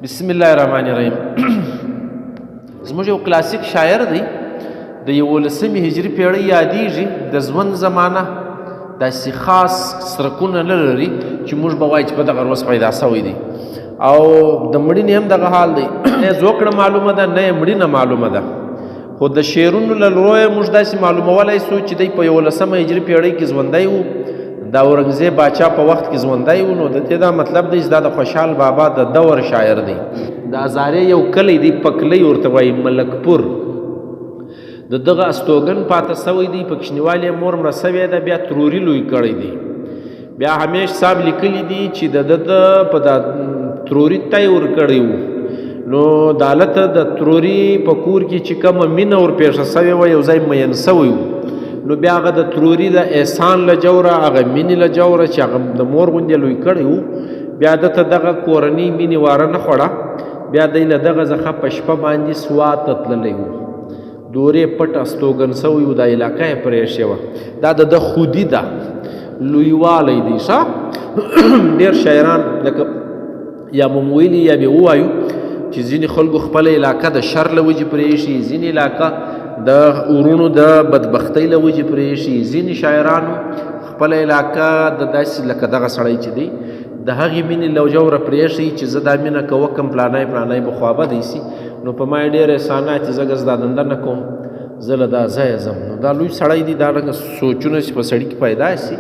بسم الله الرحمن الرحیم. زموږ یو کلاسیک شاعر دی، د 11 هجري پیړۍ یادیږي. د ژوند زمانه داسې خاص سرکونه نه لري چې موږ به وایو چې په دغه ورځ پیدا سوی دی، او د مړینې هم دغه حال دی، نه زوکړه معلومه ده نه یې مړینه معلومه ده. خو د شعرونو له لویه موږ داسې معلومولی سو چې دی په 11 هجري پیړۍ کې ژوندی و، د اورنګزیب باچا په وخت کې ژوندی و. نو د دې دا مطلب دی چې دا د خوشحال بابا د دور شاعر دی. د هزارې یو کلی دی، پکلی ورته وایي، ملکپور. د دغه استوګن پاته سوی دی، په کوچنیوالي مور مړه سوې ده، بیا تروري لوی کړی دی. بیا همیش صاحب لیکلی دی چې د په دا تروري تی ورکړی و. نو د حالت د تروري په کور کې چې کومه مینه ورپېښه سوې وه، یو ځای مین سوی و. نو بیا هغه د تروري د احسان له جوره، هغه مینې له جوره چې هغه د مور غوندې لوی کړی و، بیا دته دغه کورنۍ مینې واره نه خوړه. بیا دی له دغه څخه په شپه باندې سوات ته تللی و، دورې پټ استوګن سوی و، دا علاقه یې پرېښې وه. دا د خودي ده، لویوالی دی. ښه ډېر شاعران لکه یا مو ویلي یا به ووایو چې ځینې خلکو خپله علاقه د شر له وجې پرېښي، ځینې علاقه د ورونو د بدبختۍ له وجې پرېښي، ځینې شاعرانو خپله علاقه د داسې لکه دغه سړی چې دی د هغې مینې له جوره پرېښي چې زه دا مینه که وکړم پلانی به خوابدی سي. نو په ما یې ډېر احسانات چې زه ګز دا دنده نه کوم، زه له دا ځایه ځم. نو دا لوی سړی دی، دا رنګه سوچونه چې په سړي کې پیدا سي،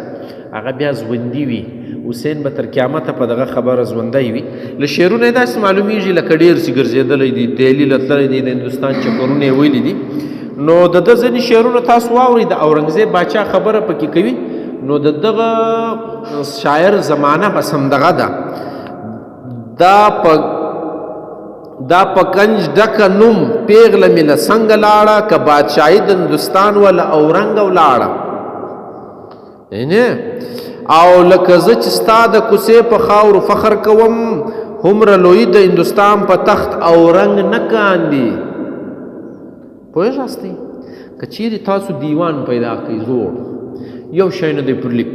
هغه بیا ژوندي وي. حسین به تر قیامته په دغه خبره ژوندی وي. له شعرونه یې داسې معلومیږي لکه ډېر سي ګرځېدلی دی، دهلي له تللی دی، د هندوستان چکرونه یې ویلي دي. نو د ده ځینې شعرونه تاسو واورئ، د اورنګزیب باچا خبره پکې کوي. نو د دغه شاعر زمانه بس همدغه ده. دا په کنج ډکه نوم پیغله مې له څنګه لاړه، که بادشاهي د هندوستان وله اورنګ ولاړه. او لکه زه چې ستا د کوڅې په خاورو فخر کوم، هومره لوی د هندوستان په تخت اورنګ نه کاندي. پوهېږاستئ که چیرې تاسو دیوان پیدا کړئ زوړ، یو شی نه دی پر لیک،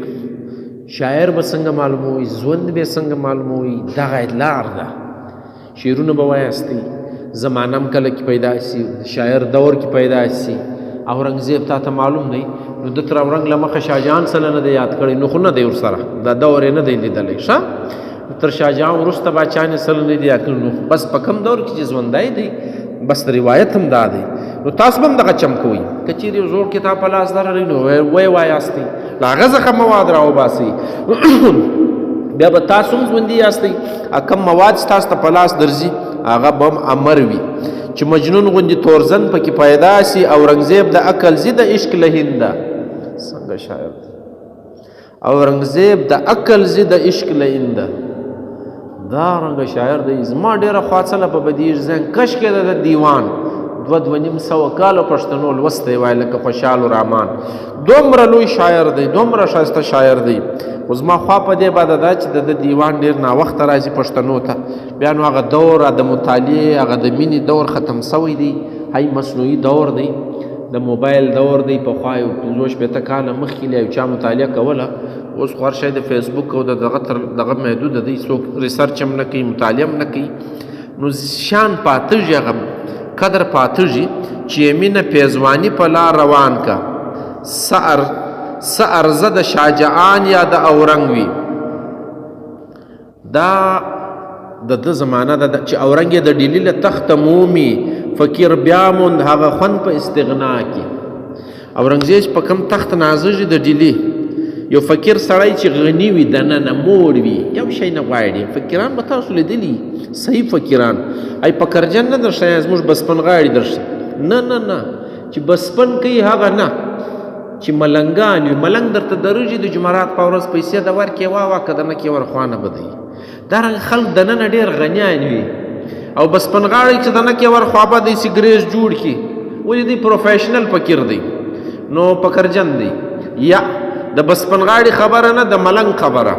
شاعر به څنګه معلوموي، ژوند به څنګه معلوموي، دغه لار ده. شعرونه به وایاستئ، زمانه هم کله کې پیدا سي، شاعر دور کې پیدا سي. اورنګزیب تا ته معلوم دی، نو د تر اورنګ له مخه شاهجهان سره نه دی یاد کړی، نو خو نه دی ورسره، دا دور یې نه دی لیدلی. ښه تر شاهجهان وروسته باچیانې سره نه دی یاد کړی. نو بس په کوم دور کې چې ژوندی دی، بس روایت هم دا دی. نو تاسو به هم دغه چم کوئ. که چیرې یو زوړ کتاب په لاس درلئ نو ویې وایاستئ، له هغه څخه مواد راوباسئ. بیا به تاسو هم ژوندي یاستئ. کم مواد ستاسو ته په لاس درځي هغه به هم امر وي چې مجنون غوندې تورزن پکې پیدا سي. اورنګزیب د عقل ضد عشق له هنده. څنګه شاعر دی اورنګزیب د عقل ضد عشق له هنده، دا رنګه شاعر دی. زما ډېره خواڅله په بدیږ ذهن کش کې ده د دیوان، 2.5 کاله پښتنو لوستی وای لکه خوشحال الرحمن. دومره لوی شاعر دی، دومره ښایسته شاعر دی. خو زما خوا په دې باده ده چې د دیوان ډېر ناوخته راځي پښتنو ته. بیا نو هغه دور د مطالعې، هغه د مینې دور ختم سوی دی. هی مصنوعي دور دی، د موبایل دور دی. پخوا یو 50-60 کاله مخکې یو چا مطالعه کوله، اوس خو هر شی د فیسبوک او دغه محدوده دی، څوک ریسرچ هم نه کوي، مطالعه هم نه کوي. نو شان پاتېږي، هغه قدر پاتېږي چې مینه پیزواني په لار روان که، څه ارزه د شاهجهان یا د اورنګ وي. دا د ده زمانه ده چې اورنګ یې د ډیلي له تخته مومي، فقیر بیا موند هغه خوند په استغنا کې. اورنګزیب په کوم تخت نازږي د ډیلي، یو فقیر سړی چې غني وي، دننه موړ وي، یو شی نه غواړي. فقیران به تاسو لیدلي، صحیح فقیران، ای پکرجن نه درشئ زموږ بسپن غاړي درشئ، نه نه نه، چې بسپن کوي هغه نه، چې ملنګان وي. ملنګ درته درېږي د جمعرات په ورځ پیسې د ورکې واوه، که د نه کې ورخوانه بدوي. دارنګه خلک دننه ډېر غنیان وي، او بسپن غاړی چې د نه کې ورخوابه دی سګریټ جوړ کړي، ولې دی پروفیشنل فقیر دی، نو پکرجن دی. یا د بسپن غاړي خبره نه، د ملنګ خبره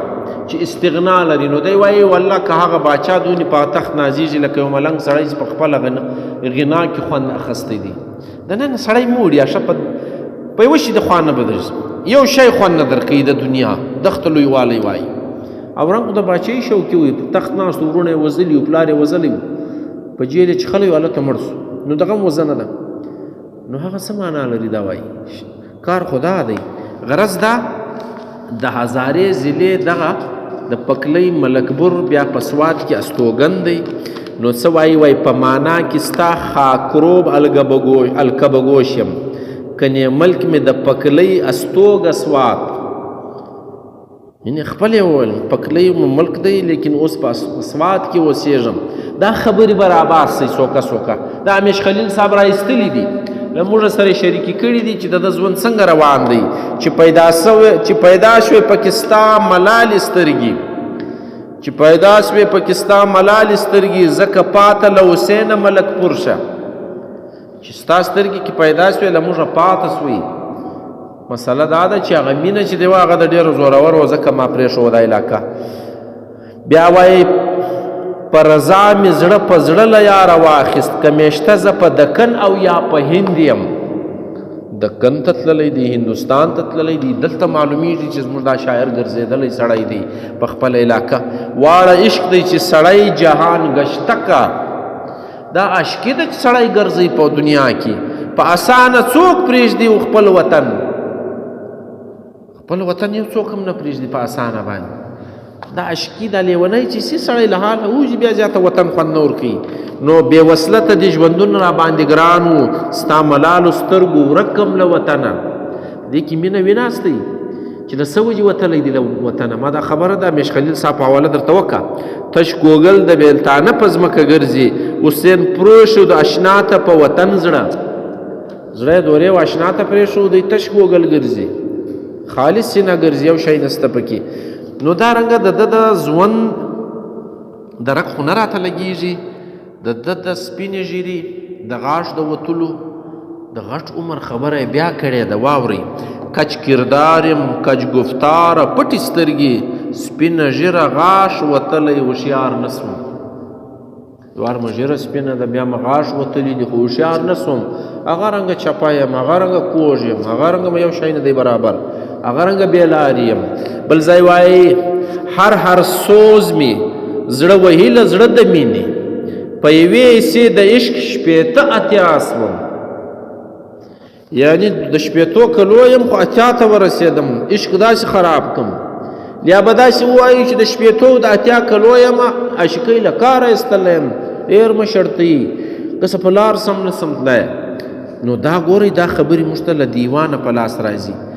چې استغنا لري. نو دی وایي والله که هغه باچا دونې په تخت نازیږي لکه یو ملنګ سړی چې په خپله غنا کې خوند اخیستی دی. د نن سړی موړ یا ښه په یوه شي د خوا نه به درځي، یو شی خوند نه درکوي د دنیا، دښته لویوالی وایي. او رنګ د باچۍ شوقي وي، په تخت ناست ورونه یې وژلي وو، پلار یې وژلی وو، په جیل یې چښلی وو، هلته مړ سو. نو دغه هم وژنه ده. نو هغه څه معنا لري دا وایي؟ کار خو دا دی، غرض دا د هزارې ضلع دغه د پکلۍ ملکبر بیا په سوات کې استوګن دی. نو څه وایي په معنا کې ستا خاکروب الکبګوش یم، کنې ملک مې د پکلۍ استوګه سوات. یعنې خپل یې وویل پکلۍ ملک دی لیکن اوس په سوات کې اوسېږم. دا خبرې به راباسئ څوکه څوکه. دا همیش خلیل صاحب را ایستلي دي، له موږ سره شریکي کړي دي چې د ده ژوند څنګه روان دی. چې پیدا شوې پاکستان ملالې سترګې، چې پیدا شوې پاکستان ملالې سترګې، ځکه پاته له حسینه ملکپور شه. چې ستا سترګې کې پیدا شوې له موږه پاته سوې. مسله دا ده چې هغه مینه چې دی وه هغه د ډېرو زورور و، ځکه ما پرېښوده علاقه. بیا وایي په رضا مې زړه په زړه له یاره واخیست، که میشته زه په دکن او یا په هند یم. دکن ته تللی دی، هندوستان ته تللی دی، دلته معلومیږي چې زموږ دا شاعر ګرځېدلی سړی دی په خپله علاقه. واړه عشق دی چې سړی جهان گشته کا. دا عشقي ده چې سړی ګرځي په دنیا کې، په اسانه څوک پرېږدي خپل وطن. خپل وطن یو څوک هم نه پرېږدي په اسانه باندې. دا عشقي دا لیونی چې سي سړی له حاله وځي بیا زیاته وطن خوند نه ورکوي. نو بې وصلته دې ژوندون را باندې ګران و، ستا ملالو سترګو ورک کم له وطنه. دې کې مینه ویناستئ چې له څه وجې وتلی دی له وطنه. ما دا خبره ده میش خلیل صاحب په حواله درته وکړه. تش ګوګل د بیلتانه په ځمکه ګرځي، حسین پرېښود اشنا ته په وطن زړه. زړه یې دورې و اشنا ته پرېښودی، تش ګوګل ګرځي، خالص سینه ګرځي، یو شی نسته پکې. نو دا رنګه د ده د ژوند درک خو نه راته لګېږي. د ده د سپینې ږیرې د غاښ د وتلو د غټ عمر خبره یې بیا کړې ده. واورئ: کچ کردار یم کچ گفتاره، پټې سترګې سپینه ږیره غاښ وتلی هوښیار نه سوم. دوارمه ږیره سپینه ده بیا مې غاښ وتلي دي خو هوښیار نه سوم. هغه رنګه چپه یم، هغه رنګه کوږ یم، هغه رنګه یو شی نه دی برابر، هغه رنګه بېلارې یم. بل ځای وایي: هر سوز مې زړه وهي له زړه د مینې، په یوې حصې د عشق شپېته اتیا سوم. یعنې د شپېتو کلو یم خو اتیا ته ورسېدم، عشق داسې خراب کم. یا به داسې ووایي چې د شپېتو د اتیا کلو یم عاشقۍ له کاره ایستلی یم، ډېر مشرطی که څه په لار سم نه سم تلی. نو دا ګورئ دا خبرې موږ ته له دیوانه په لاس راځي.